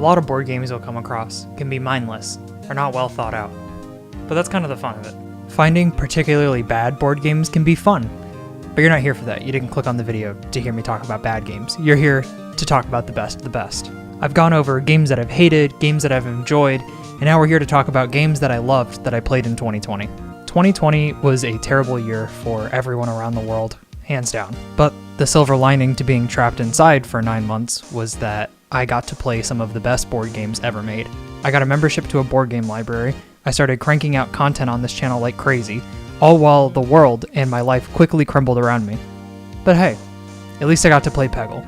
lot of board games you'll come across can be mindless, or not well thought out. But that's kind of the fun of it. Finding particularly bad board games can be fun, but you're not here for that. You didn't click on the video to hear me talk about bad games. You're here to talk about the best of the best. I've gone over games that I've hated, games that I've enjoyed, and now we're here to talk about games that I loved that I played in 2020. 2020 was a terrible year for everyone around the world, hands down. But the silver lining to being trapped inside for 9 months was that I got to play some of the best board games ever made. I got a membership to a board game library. I started cranking out content on this channel like crazy, all while the world and my life quickly crumbled around me. But hey, at least I got to play Peggle.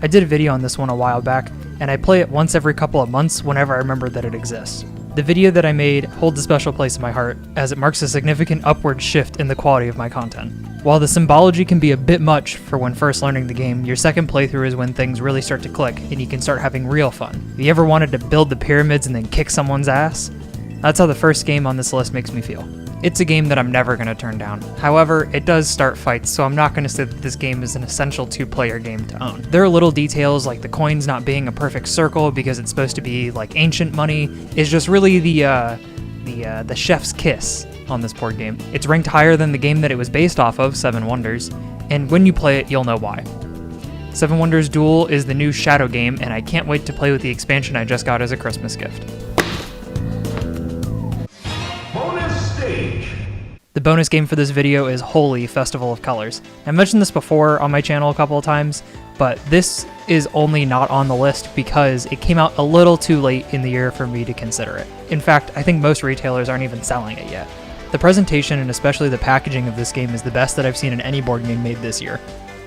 I did a video on this one a while back, and I play it once every couple of months whenever I remember that it exists. The video that I made holds a special place in my heart, as it marks a significant upward shift in the quality of my content. While the symbology can be a bit much for when first learning the game, your second playthrough is when things really start to click and you can start having real fun. If you ever wanted to build the pyramids and then kick someone's ass, that's how the first game on this list makes me feel. It's a game that I'm never going to turn down. However, it does start fights, so I'm not going to say that this game is an essential two-player game to own. There are little details like the coins not being a perfect circle because it's supposed to be like ancient money is just really the chef's kiss on this board game. It's ranked higher than the game that it was based off of, Seven Wonders, and when you play it, you'll know why. Seven Wonders Duel is the new Shadow game, and I can't wait to play with the expansion I just got as a Christmas gift. The bonus game for this video is Holy Festival of Colors. I mentioned this before on my channel a couple of times, but this is only not on the list because it came out a little too late in the year for me to consider it. In fact, I think most retailers aren't even selling it yet. The presentation and especially the packaging of this game is the best that I've seen in any board game made this year.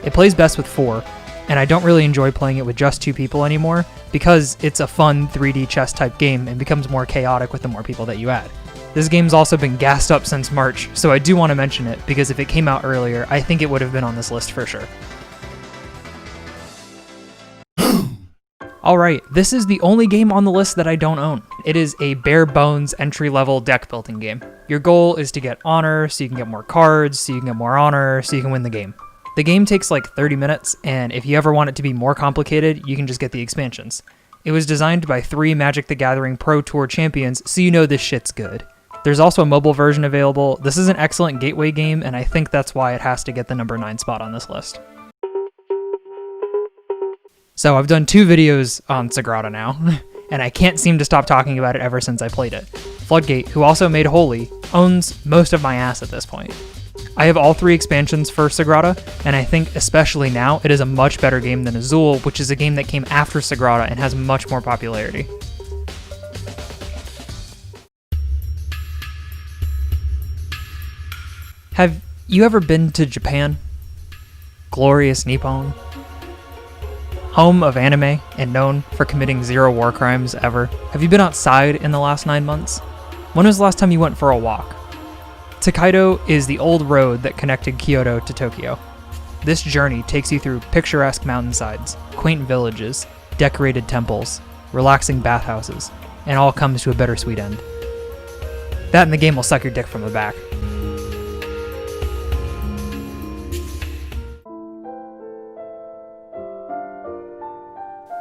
It plays best with 4, and I don't really enjoy playing it with just 2 people anymore because it's a fun 3D chess type game and becomes more chaotic with the more people that you add. This game's also been gassed up since March, so I do want to mention it because if it came out earlier, I think it would have been on this list for sure. Alright, this is the only game on the list that I don't own. It is a bare bones entry-level deck building game. Your goal is to get honor, so you can get more cards, so you can get more honor, so you can win the game. The game takes like 30 minutes, and if you ever want it to be more complicated, you can just get the expansions. It was designed by 3 Magic the Gathering Pro Tour champions, so you know this shit's good. There's also a mobile version available. This is an excellent gateway game, and I think that's why it has to get the number 9 spot on this list. So I've done 2 videos on Sagrada now, and I can't seem to stop talking about it ever since I played it. Floodgate, who also made Holy, owns most of my ass at this point. I have all 3 expansions for Sagrada, and I think especially now, it is a much better game than Azul, which is a game that came after Sagrada and has much more popularity. Have you ever been to Japan? Glorious Nippon? Home of anime and known for committing 0 war crimes ever. Have you been outside in the last 9 months? When was the last time you went for a walk? Tokaido is the old road that connected Kyoto to Tokyo. This journey takes you through picturesque mountainsides, quaint villages, decorated temples, relaxing bathhouses, and all comes to a bittersweet end. That and the game will suck your dick from the back.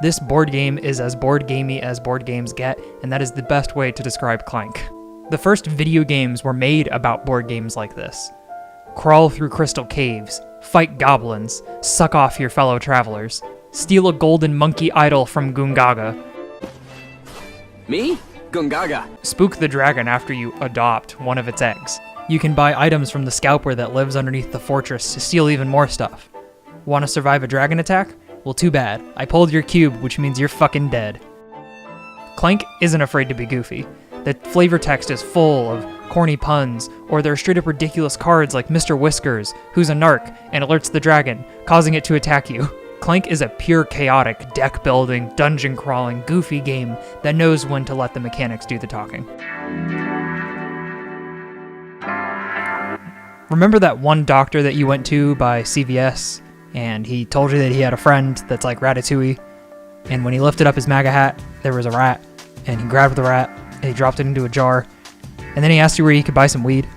This board game is as board gamey as board games get, and that is the best way to describe Clank. The first video games were made about board games like this. Crawl through crystal caves, fight goblins, suck off your fellow travelers, steal a golden monkey idol from Gungaga. Me? Gungaga. Spook the dragon after you adopt one of its eggs. You can buy items from the scalper that lives underneath the fortress to steal even more stuff. Want to survive a dragon attack? Well, too bad. I pulled your cube, which means you're fucking dead. Clank isn't afraid to be goofy. The flavor text is full of corny puns, or there are straight up ridiculous cards like Mr. Whiskers, who's a narc and alerts the dragon, causing it to attack you. Clank is a pure chaotic, deck-building, dungeon-crawling, goofy game that knows when to let the mechanics do the talking. Remember that one doctor that you went to by CVS? And he told you that he had a friend that's like Ratatouille, and when he lifted up his MAGA hat, there was a rat, and he grabbed the rat, and he dropped it into a jar, and then he asked you where you could buy some weed.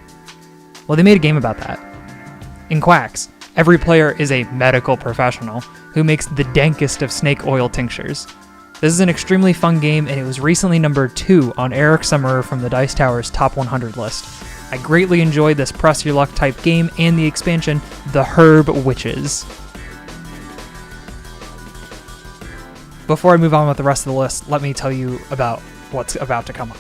Well, they made a game about that. In Quacks, Every player is a medical professional who makes the dankest of snake oil tinctures. This is an extremely fun game, and it was recently number 2 on Eric Summerer from the Dice Tower's Top 100 list. I greatly enjoyed this press your luck type game and the expansion, The Herb Witches. Before I move on with the rest of the list, let me tell you about what's about to come up.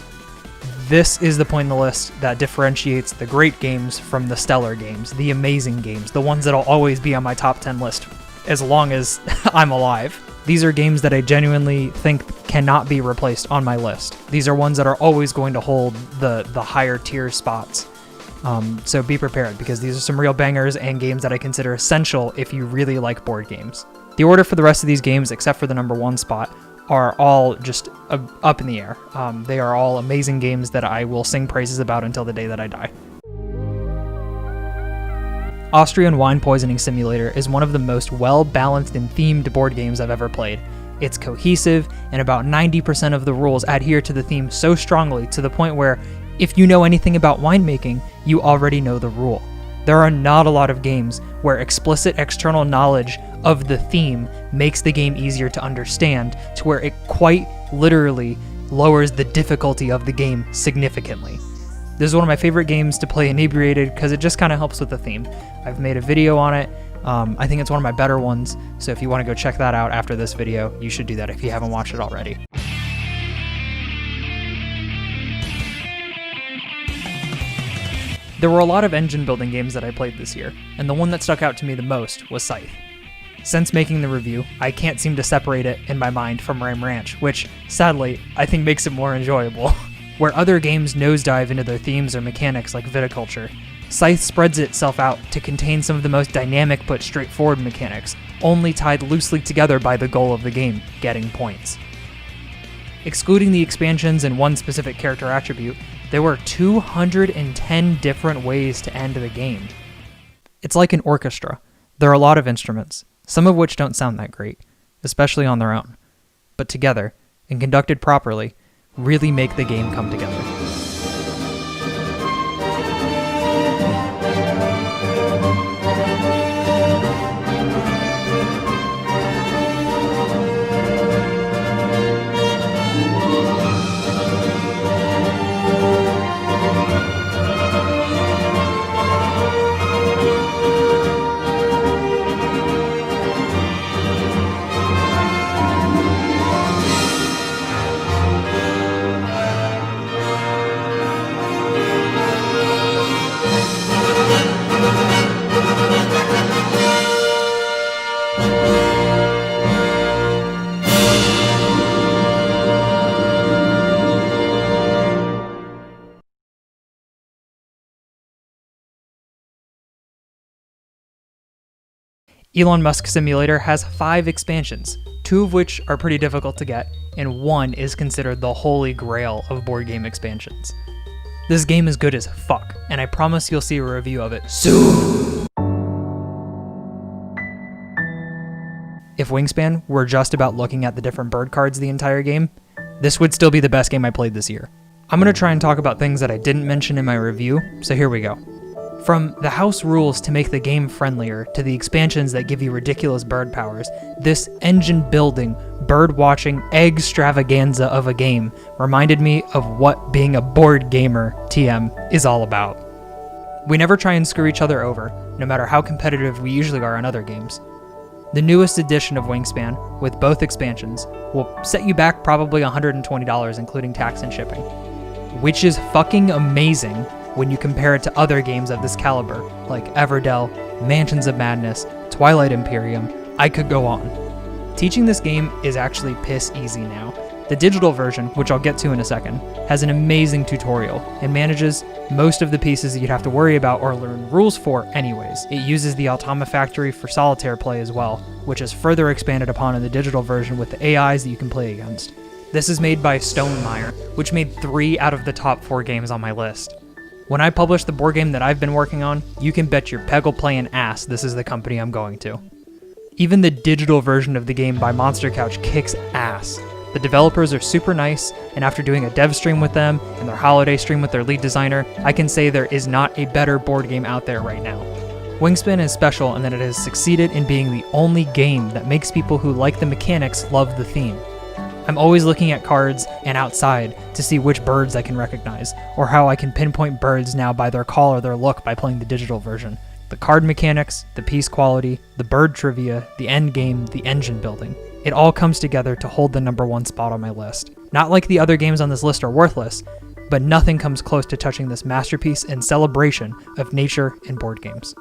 This is the point in the list that differentiates the great games from the stellar games, the amazing games, the ones that'll always be on my top 10 list as long as I'm alive. These are games that I genuinely think cannot be replaced on my list. These are ones that are always going to hold the higher tier spots. So be prepared, because these are some real bangers and games that I consider essential if you really like board games. The order for the rest of these games, except for the number 1 spot, are all just up in the air. They are all amazing games that I will sing praises about until the day that I die. Austrian Wine Poisoning Simulator is one of the most well-balanced and themed board games I've ever played. It's cohesive, and about 90% of the rules adhere to the theme so strongly to the point where, if you know anything about winemaking, you already know the rule. There are not a lot of games where explicit external knowledge of the theme makes the game easier to understand, to where it quite literally lowers the difficulty of the game significantly. This is one of my favorite games to play inebriated because it just kind of helps with the theme. I've made a video on it. I think it's one of my better ones, so if you want to go check that out after this video, you should do that if you haven't watched it already. There were a lot of engine building games that I played this year, and the one that stuck out to me the most was Scythe. Since making the review, I can't seem to separate it in my mind from Ram Ranch, which, sadly, I think makes it more enjoyable. Where other games nosedive into their themes or mechanics like viticulture, Scythe spreads itself out to contain some of the most dynamic but straightforward mechanics, only tied loosely together by the goal of the game, getting points. Excluding the expansions and one specific character attribute, there were 210 different ways to end the game. It's like an orchestra. There are a lot of instruments, some of which don't sound that great, especially on their own, but together, and conducted properly, really make the game come together. Elon Musk Simulator has 5 expansions, 2 of which are pretty difficult to get, and 1 is considered the holy grail of board game expansions. This game is good as fuck, and I promise you'll see a review of it soon! If Wingspan were just about looking at the different bird cards the entire game, this would still be the best game I played this year. I'm going to try and talk about things that I didn't mention in my review, so here we go. From the house rules to make the game friendlier, to the expansions that give you ridiculous bird powers, this engine-building, bird-watching extravaganza of a game reminded me of what being a board gamer, TM, is all about. We never try and screw each other over, no matter how competitive we usually are in other games. The newest edition of Wingspan, with both expansions, will set you back probably $120 including tax and shipping, which is fucking amazing when you compare it to other games of this caliber, like Everdell, Mansions of Madness, Twilight Imperium. I could go on. Teaching this game is actually piss easy now. The digital version, which I'll get to in a second, has an amazing tutorial and manages most of the pieces you'd have to worry about or learn rules for anyways. It uses the Automa Factory for solitaire play as well, which is further expanded upon in the digital version with the AIs that you can play against. This is made by Stonemaier, which made 3 out of the top 4 games on my list. When I publish the board game that I've been working on, you can bet your peggle playing ass this is the company I'm going to. Even the digital version of the game by Monster Couch kicks ass. The developers are super nice, and after doing a dev stream with them and their holiday stream with their lead designer, I can say there is not a better board game out there right now. Wingspan is special in that it has succeeded in being the only game that makes people who like the mechanics love the theme. I'm always looking at cards and outside to see which birds I can recognize, or how I can pinpoint birds now by their call or their look by playing the digital version. The card mechanics, the piece quality, the bird trivia, the end game, the engine building. It all comes together to hold the #1 spot on my list. Not like the other games on this list are worthless, but nothing comes close to touching this masterpiece and celebration of nature and board games.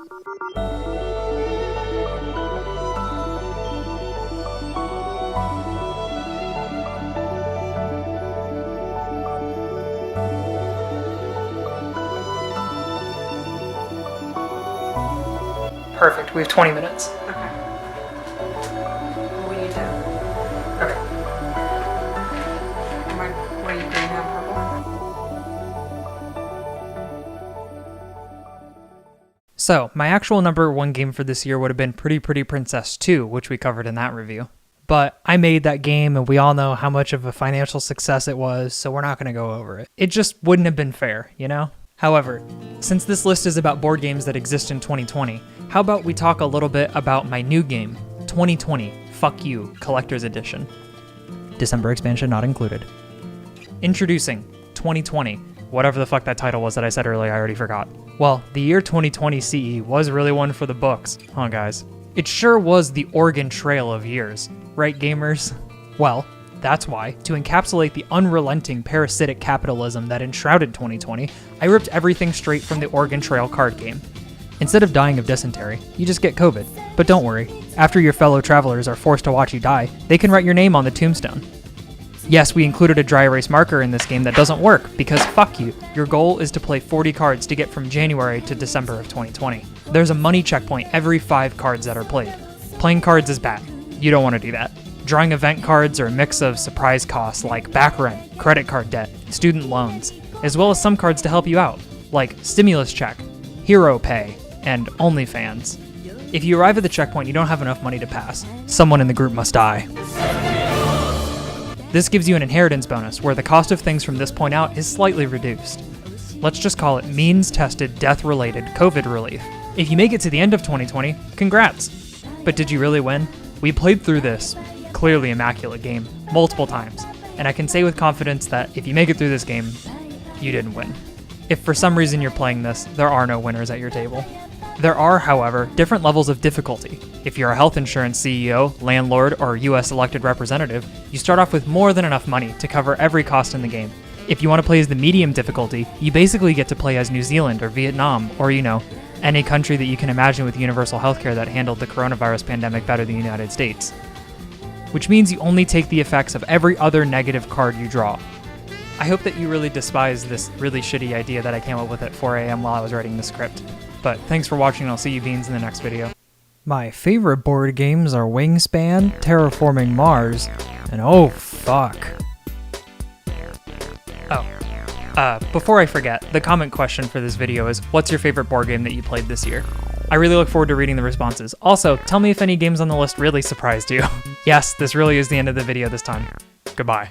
Perfect, we have 20 minutes. Okay. What do you do? Okay. What are you, green and purple? So, my actual #1 game for this year would have been Pretty Pretty Princess 2, which we covered in that review. But I made that game and we all know how much of a financial success it was, so we're not going to go over it. It just wouldn't have been fair, you know? However, since this list is about board games that exist in 2020, how about we talk a little bit about my new game, 2020 Fuck You Collector's Edition. December expansion not included. Introducing 2020, whatever the fuck that title was that I said earlier, I already forgot. Well, the year 2020 CE was really one for the books, huh guys? It sure was the Oregon Trail of years, right gamers? Well, that's why, to encapsulate the unrelenting parasitic capitalism that enshrouded 2020, I ripped everything straight from the Oregon Trail card game. Instead of dying of dysentery, you just get COVID. But don't worry, after your fellow travelers are forced to watch you die, they can write your name on the tombstone. Yes, we included a dry erase marker in this game that doesn't work, because fuck you, your goal is to play 40 cards to get from January to December of 2020. There's a money checkpoint every 5 cards that are played. Playing cards is bad. You don't want to do that. Drawing event cards are a mix of surprise costs like back rent, credit card debt, student loans, as well as some cards to help you out, like stimulus check, hero pay, and OnlyFans. If you arrive at the checkpoint, you don't have enough money to pass. Someone in the group must die. This gives you an inheritance bonus, where the cost of things from this point out is slightly reduced. Let's just call it means-tested, death-related COVID relief. If you make it to the end of 2020, congrats! But did you really win? We played through this clearly immaculate game multiple times, and I can say with confidence that if you make it through this game, you didn't win. If for some reason you're playing this, there are no winners at your table. There are, however, different levels of difficulty. If you're a health insurance CEO, landlord, or US elected representative, you start off with more than enough money to cover every cost in the game. If you want to play as the medium difficulty, you basically get to play as New Zealand or Vietnam, or any country that you can imagine with universal healthcare that handled the coronavirus pandemic better than the United States. Which means you only take the effects of every other negative card you draw. I hope that you really despise this really shitty idea that I came up with at 4 a.m. while I was writing the script. But thanks for watching, and I'll see you beans in the next video. My favorite board games are Wingspan, Terraforming Mars, and oh fuck. Before I forget, the comment question for this video is, what's your favorite board game that you played this year? I really look forward to reading the responses. Also, tell me if any games on the list really surprised you. Yes, this really is the end of the video this time. Goodbye.